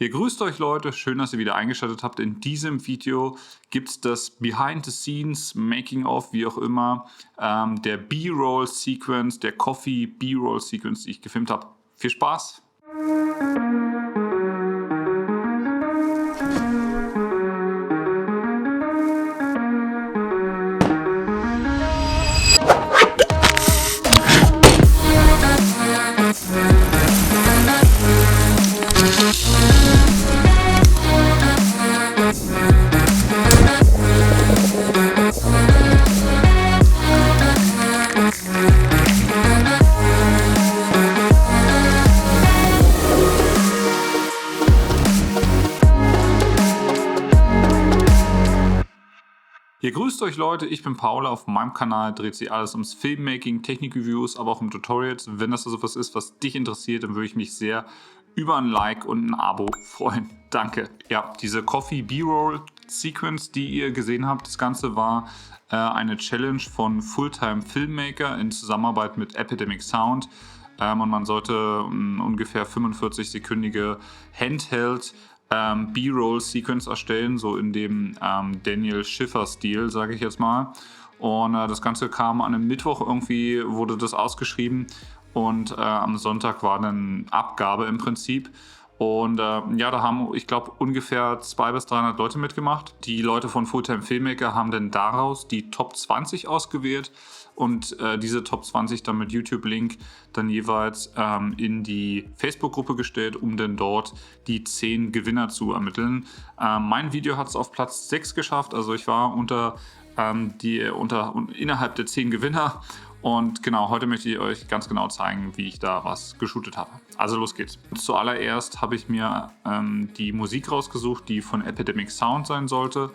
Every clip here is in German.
Ihr grüßt euch Leute, schön, dass ihr wieder eingeschaltet habt. In diesem Video gibt es das Behind the Scenes, Making of, wie auch immer, der B-Roll Sequence, der Coffee B-Roll Sequence, die ich gefilmt habe. Viel Spaß! Ihr grüßt euch Leute, ich bin Paul, auf meinem Kanal dreht sich alles ums Filmmaking, Technik-Reviews, aber auch um Tutorials. Wenn das also was ist, was dich interessiert, dann würde ich mich sehr über ein Like und ein Abo freuen. Danke. Ja, diese Coffee B-Roll Sequence, die ihr gesehen habt, das Ganze war eine Challenge von Fulltime Filmmaker in Zusammenarbeit mit Epidemic Sound. Und man sollte ungefähr 45-sekündige Handheld B-Roll-Sequence erstellen, so in dem Daniel Schiffer-Stil, sage ich jetzt mal. Und das Ganze kam an einem Mittwoch, irgendwie wurde das ausgeschrieben und am Sonntag war dann Abgabe im Prinzip. Und ja, da haben, ich glaube, ungefähr 200 bis 300 Leute mitgemacht. Die Leute von Fulltime Filmmaker haben dann daraus die Top 20 ausgewählt und diese Top 20 dann mit YouTube-Link dann jeweils in die Facebook-Gruppe gestellt, um dann dort die 10 Gewinner zu ermitteln. Mein Video hat es auf Platz 6 geschafft, also ich war innerhalb der 10 Gewinner. Und genau, heute möchte ich euch ganz genau zeigen, wie ich da was geshootet habe. Also los geht's. Zuallererst habe ich mir die Musik rausgesucht, die von Epidemic Sound sein sollte.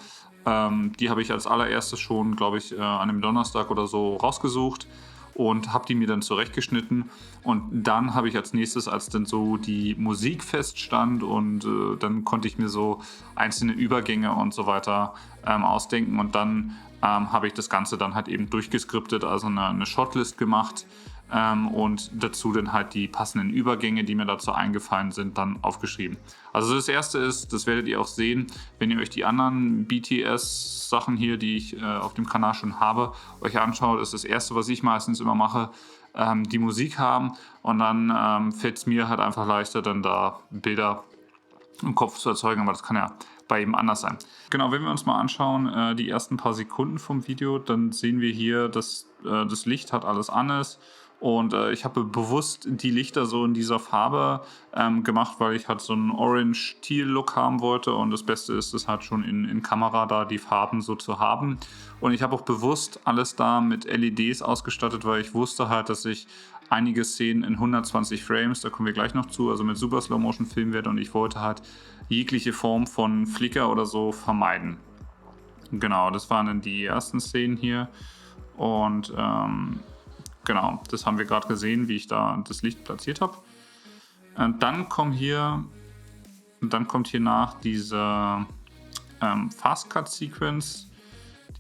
Die habe ich als allererstes schon, glaube ich, an einem Donnerstag oder so rausgesucht und habe die mir dann zurechtgeschnitten. Und dann habe ich als nächstes, als dann so die Musik feststand und dann konnte ich mir so einzelne Übergänge und so weiter ausdenken. Und dann habe ich das Ganze dann halt eben durchgeskriptet, also eine Shotlist gemacht und dazu dann halt die passenden Übergänge, die mir dazu eingefallen sind, dann aufgeschrieben. Also das erste ist, das werdet ihr auch sehen, wenn ihr euch die anderen BTS-Sachen hier, die ich auf dem Kanal schon habe, euch anschaut, ist das erste, was ich meistens immer mache, die Musik haben und dann fällt es mir halt einfach leichter, dann da Bilder im Kopf zu erzeugen, aber das kann ja bei jedem anders sein. Genau, wenn wir uns mal anschauen, die ersten paar Sekunden vom Video, dann sehen wir hier, dass das Licht hat alles an ist. Und ich habe bewusst die Lichter so in dieser Farbe gemacht, weil ich halt so einen Orange-Teal-Look haben wollte. Und das Beste ist es halt schon in Kamera da die Farben so zu haben. Und ich habe auch bewusst alles da mit LEDs ausgestattet, weil ich wusste halt, dass ich einige Szenen in 120 Frames, da kommen wir gleich noch zu, also mit Super Slow Motion filmen werde. Und ich wollte halt jegliche Form von Flicker oder so vermeiden. Genau, das waren dann die ersten Szenen hier. Und genau, das haben wir gerade gesehen, wie ich da das Licht platziert habe. Dann kommt hier nach diese Fast Cut Sequence.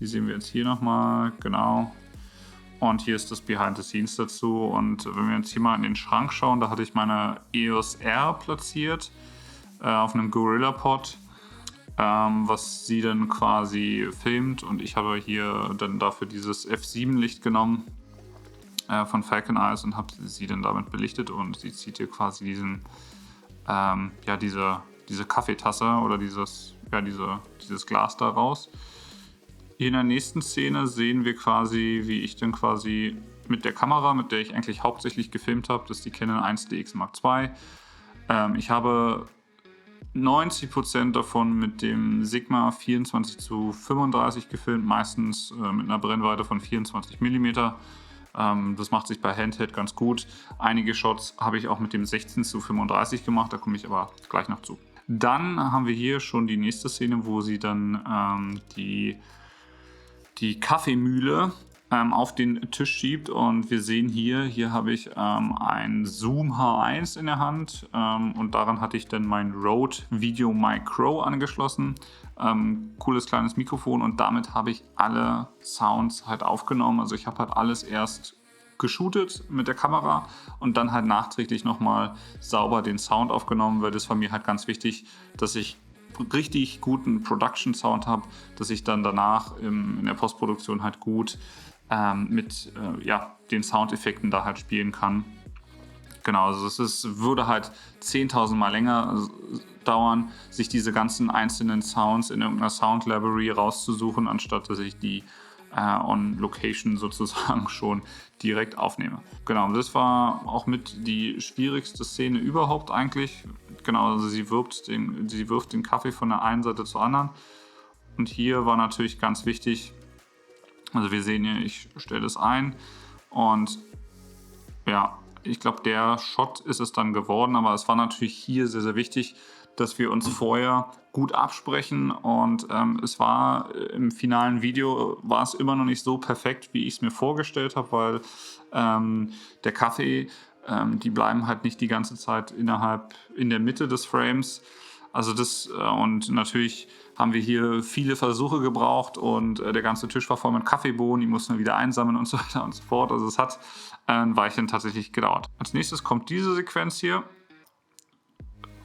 Die sehen wir jetzt hier nochmal, genau. Und hier ist das Behind the Scenes dazu. Und wenn wir jetzt hier mal in den Schrank schauen, da hatte ich meine EOS R platziert auf einem Gorilla Pod, was sie dann quasi filmt. Und ich habe hier dann dafür dieses F7 Licht genommen von Falcon Eyes und habe sie dann damit belichtet. Und sie zieht hier quasi diesen, diese Kaffeetasse oder dieses Glas da raus. Hier in der nächsten Szene sehen wir quasi, wie ich dann quasi mit der Kamera, mit der ich eigentlich hauptsächlich gefilmt habe, das ist die Canon 1DX Mark II. Ich habe 90% davon mit dem Sigma 24:35 gefilmt, meistens mit einer Brennweite von 24 mm. Das macht sich bei Handheld ganz gut. Einige Shots habe ich auch mit dem 16:35 gemacht, da komme ich aber gleich noch zu. Dann haben wir hier schon die nächste Szene, wo sie dann die Kaffeemühle auf den Tisch schiebt und wir sehen hier habe ich ein Zoom H1 in der Hand und daran hatte ich dann mein Rode Video Micro angeschlossen. Cooles kleines Mikrofon und damit habe ich alle Sounds halt aufgenommen. Also ich habe halt alles erst geshootet mit der Kamera und dann halt nachträglich nochmal sauber den Sound aufgenommen, weil das war mir halt ganz wichtig, dass ich richtig guten Production-Sound habe, dass ich dann danach in der Postproduktion halt gut mit den Soundeffekten da halt spielen kann. Genau, also würde halt 10.000 Mal länger dauern, sich diese ganzen einzelnen Sounds in irgendeiner Sound Library rauszusuchen, anstatt dass ich die on Location sozusagen schon direkt aufnehme. Genau, das war auch mit die schwierigste Szene überhaupt eigentlich. Genau, also sie wirft den Kaffee von der einen Seite zur anderen. Und hier war natürlich ganz wichtig, also wir sehen hier, ich stelle das ein und ja, ich glaube, der Shot ist es dann geworden, aber es war natürlich hier sehr, sehr wichtig, dass wir uns vorher gut absprechen und es war im finalen Video war es immer noch nicht so perfekt, wie ich es mir vorgestellt habe, weil der Kaffee, die bleiben halt nicht die ganze Zeit in der Mitte des Frames. Also und natürlich haben wir hier viele Versuche gebraucht und der ganze Tisch war voll mit Kaffeebohnen, die mussten wir wieder einsammeln und so weiter und so fort. Also es hat ein Weilchen tatsächlich gedauert. Als nächstes kommt diese Sequenz hier,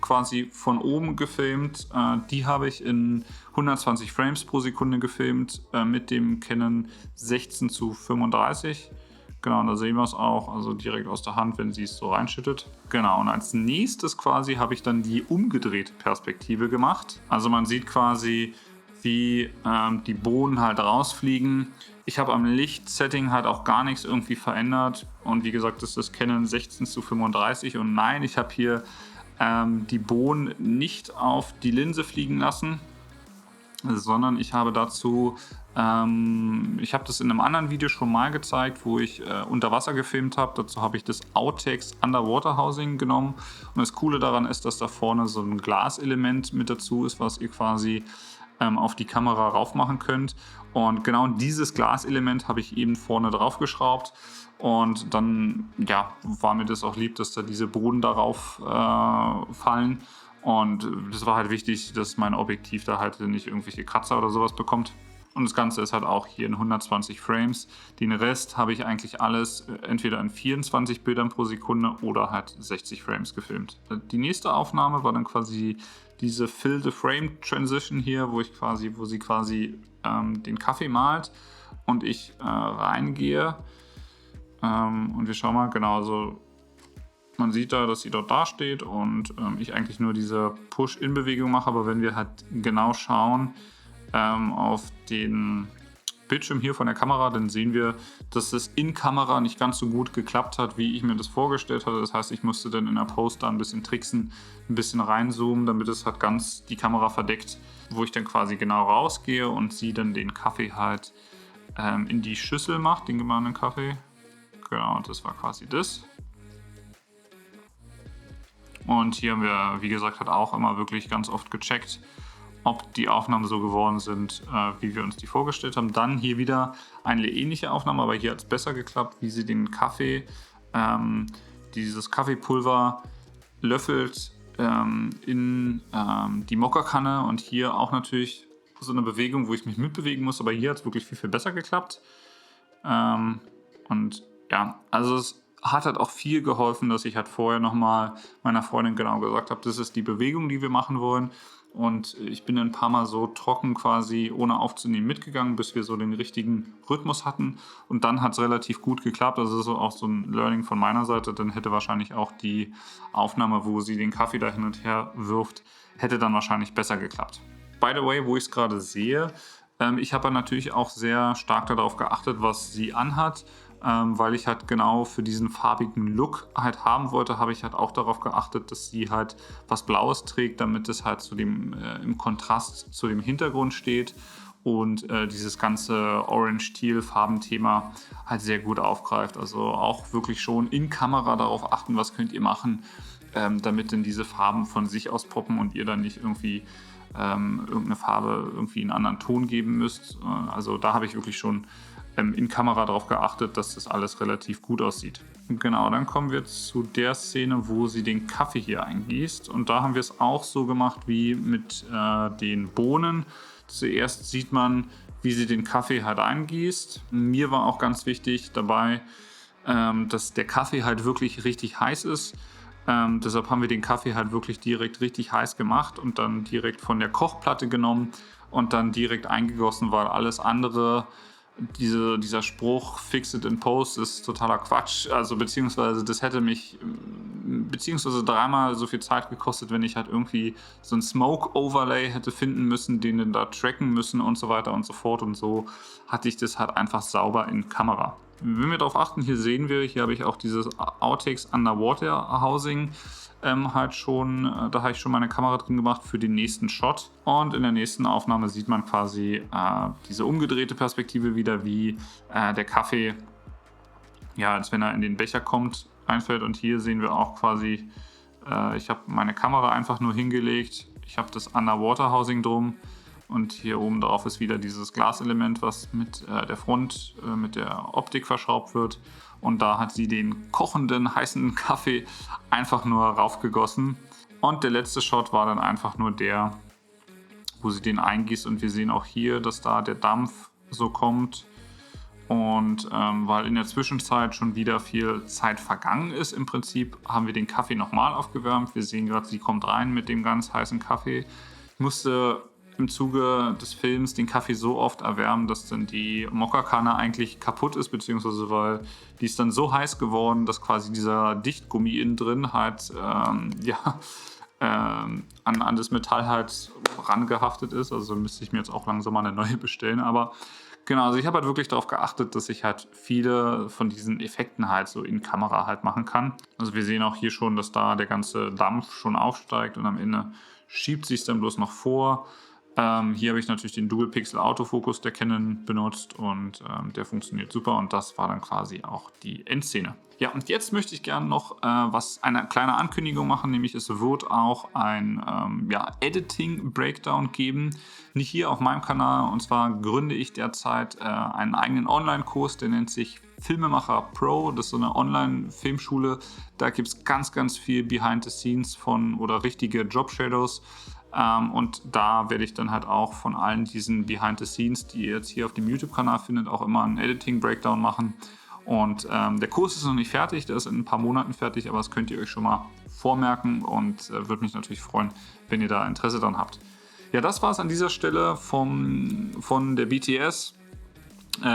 quasi von oben gefilmt. Die habe ich in 120 Frames pro Sekunde gefilmt mit dem Canon 16:35. Genau, und da sehen wir es auch, also direkt aus der Hand, wenn sie es so reinschüttet. Genau, und als nächstes quasi habe ich dann die umgedrehte Perspektive gemacht. Also man sieht quasi, wie die Bohnen halt rausfliegen. Ich habe am Lichtsetting halt auch gar nichts irgendwie verändert. Und wie gesagt, das ist das Canon 16:35. Und nein, ich habe hier die Bohnen nicht auf die Linse fliegen lassen, sondern ich habe dazu, ich habe das in einem anderen Video schon mal gezeigt, wo ich unter Wasser gefilmt habe. Dazu habe ich das Outtakes Underwater Housing genommen. Und das Coole daran ist, dass da vorne so ein Glaselement mit dazu ist, was ihr quasi auf die Kamera rauf machen könnt. Und genau dieses Glaselement habe ich eben vorne drauf geschraubt. Und dann war mir das auch lieb, dass da diese Boden darauf fallen. Und das war halt wichtig, dass mein Objektiv da halt nicht irgendwelche Kratzer oder sowas bekommt. Und das Ganze ist halt auch hier in 120 Frames. Den Rest habe ich eigentlich alles entweder in 24 Bildern pro Sekunde oder halt 60 Frames gefilmt. Die nächste Aufnahme war dann quasi diese Fill the Frame Transition hier, wo sie quasi den Kaffee malt und ich reingehe. Und wir schauen mal, genau so. Man sieht da, dass sie dort dasteht und ich eigentlich nur diese Push-In-Bewegung mache, aber wenn wir halt genau schauen auf den Bildschirm hier von der Kamera, dann sehen wir, dass es in Kamera nicht ganz so gut geklappt hat, wie ich mir das vorgestellt hatte. Das heißt, ich musste dann in der Post da ein bisschen tricksen, ein bisschen reinzoomen, damit es halt ganz die Kamera verdeckt, wo ich dann quasi genau rausgehe und sie dann den Kaffee halt in die Schüssel macht, den gemahlenen Kaffee. Genau, und das war quasi das. Und hier haben wir, wie gesagt, halt auch immer wirklich ganz oft gecheckt, ob die Aufnahmen so geworden sind, wie wir uns die vorgestellt haben. Dann hier wieder eine ähnliche Aufnahme, aber hier hat es besser geklappt, wie sie den Kaffee, dieses Kaffeepulver löffelt in die Mokkakanne. Und hier auch natürlich so eine Bewegung, wo ich mich mitbewegen muss, aber hier hat es wirklich viel, viel besser geklappt. Und ja, also es hat halt auch viel geholfen, dass ich halt vorher nochmal meiner Freundin genau gesagt habe, das ist die Bewegung, die wir machen wollen. Und ich bin ein paar Mal so trocken quasi ohne aufzunehmen mitgegangen, bis wir so den richtigen Rhythmus hatten. Und dann hat es relativ gut geklappt. Also das ist auch so ein Learning von meiner Seite. Dann hätte wahrscheinlich auch die Aufnahme, wo sie den Kaffee da hin und her wirft, hätte dann wahrscheinlich besser geklappt. By the way, wo ich es gerade sehe, ich habe natürlich auch sehr stark darauf geachtet, was sie anhat. Weil ich halt genau für diesen farbigen Look halt haben wollte, habe ich halt auch darauf geachtet, dass sie halt was Blaues trägt, damit es halt im Kontrast zu dem Hintergrund steht und dieses ganze Orange-Teal-Farbenthema halt sehr gut aufgreift. Also auch wirklich schon in Kamera darauf achten, was könnt ihr machen, damit denn diese Farben von sich aus poppen und ihr dann nicht irgendwie irgendeine Farbe irgendwie einen anderen Ton geben müsst. Also da habe ich wirklich schon in Kamera darauf geachtet, dass das alles relativ gut aussieht. Genau, dann kommen wir zu der Szene, wo sie den Kaffee hier eingießt. Und da haben wir es auch so gemacht wie mit den Bohnen. Zuerst sieht man, wie sie den Kaffee halt eingießt. Mir war auch ganz wichtig dabei, dass der Kaffee halt wirklich richtig heiß ist. Deshalb haben wir den Kaffee halt wirklich direkt richtig heiß gemacht und dann direkt von der Kochplatte genommen und dann direkt eingegossen, weil alles andere, dieser Spruch "Fix it in post" ist totaler Quatsch. Also beziehungsweise das hätte mich dreimal so viel Zeit gekostet, wenn ich halt irgendwie so ein Smoke-Overlay hätte finden müssen, den dann da tracken müssen und so weiter und so fort. Und so hatte ich das halt einfach sauber in Kamera. Wenn wir darauf achten, hier sehen wir, hier habe ich auch dieses Outtakes Underwater Housing halt schon, da habe ich schon meine Kamera drin gemacht für den nächsten Shot. Und in der nächsten Aufnahme sieht man quasi diese umgedrehte Perspektive wieder, wie der Kaffee, ja, als wenn er in den Becher kommt, einfällt. Und hier sehen wir auch quasi, ich habe meine Kamera einfach nur hingelegt, ich habe das Underwater Housing drum. Und hier oben drauf ist wieder dieses Glaselement, was mit der Front, mit der Optik verschraubt wird. Und da hat sie den kochenden, heißen Kaffee einfach nur raufgegossen. Und der letzte Shot war dann einfach nur der, wo sie den eingießt. Und wir sehen auch hier, dass da der Dampf so kommt. Und weil in der Zwischenzeit schon wieder viel Zeit vergangen ist, im Prinzip haben wir den Kaffee nochmal aufgewärmt. Wir sehen gerade, sie kommt rein mit dem ganz heißen Kaffee. Ich musste im Zuge des Films den Kaffee so oft erwärmen, dass dann die Mokkakanne eigentlich kaputt ist, beziehungsweise weil die ist dann so heiß geworden, dass quasi dieser Dichtgummi innen drin halt an das Metall halt rangehaftet ist. Also müsste ich mir jetzt auch langsam mal eine neue bestellen. Aber genau, also ich habe halt wirklich darauf geachtet, dass ich halt viele von diesen Effekten halt so in Kamera halt machen kann. Also wir sehen auch hier schon, dass da der ganze Dampf schon aufsteigt und am Ende schiebt sich es dann bloß noch vor. Hier habe ich natürlich den Dual Pixel Autofokus der Canon benutzt und der funktioniert super und das war dann quasi auch die Endszene. Ja, und jetzt möchte ich gerne noch eine kleine Ankündigung machen, nämlich es wird auch ein Editing-Breakdown geben. Nicht hier auf meinem Kanal, und zwar gründe ich derzeit einen eigenen Online-Kurs, der nennt sich Filmemacher Pro. Das ist so eine Online-Filmschule. Da gibt es ganz, ganz viel Behind the Scenes oder richtige Job-Shadows. Und da werde ich dann halt auch von allen diesen Behind the Scenes, die ihr jetzt hier auf dem YouTube-Kanal findet, auch immer einen Editing-Breakdown machen. Und der Kurs ist noch nicht fertig, der ist in ein paar Monaten fertig, aber das könnt ihr euch schon mal vormerken und würde mich natürlich freuen, wenn ihr da Interesse dran habt. Ja, das war es an dieser Stelle von der BTS.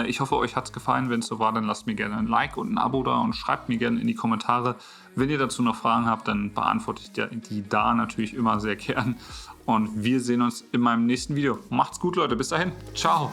Ich hoffe, euch hat es gefallen. Wenn es so war, dann lasst mir gerne ein Like und ein Abo da und schreibt mir gerne in die Kommentare. Wenn ihr dazu noch Fragen habt, dann beantworte ich die da natürlich immer sehr gern. Und wir sehen uns in meinem nächsten Video. Macht's gut, Leute. Bis dahin. Ciao.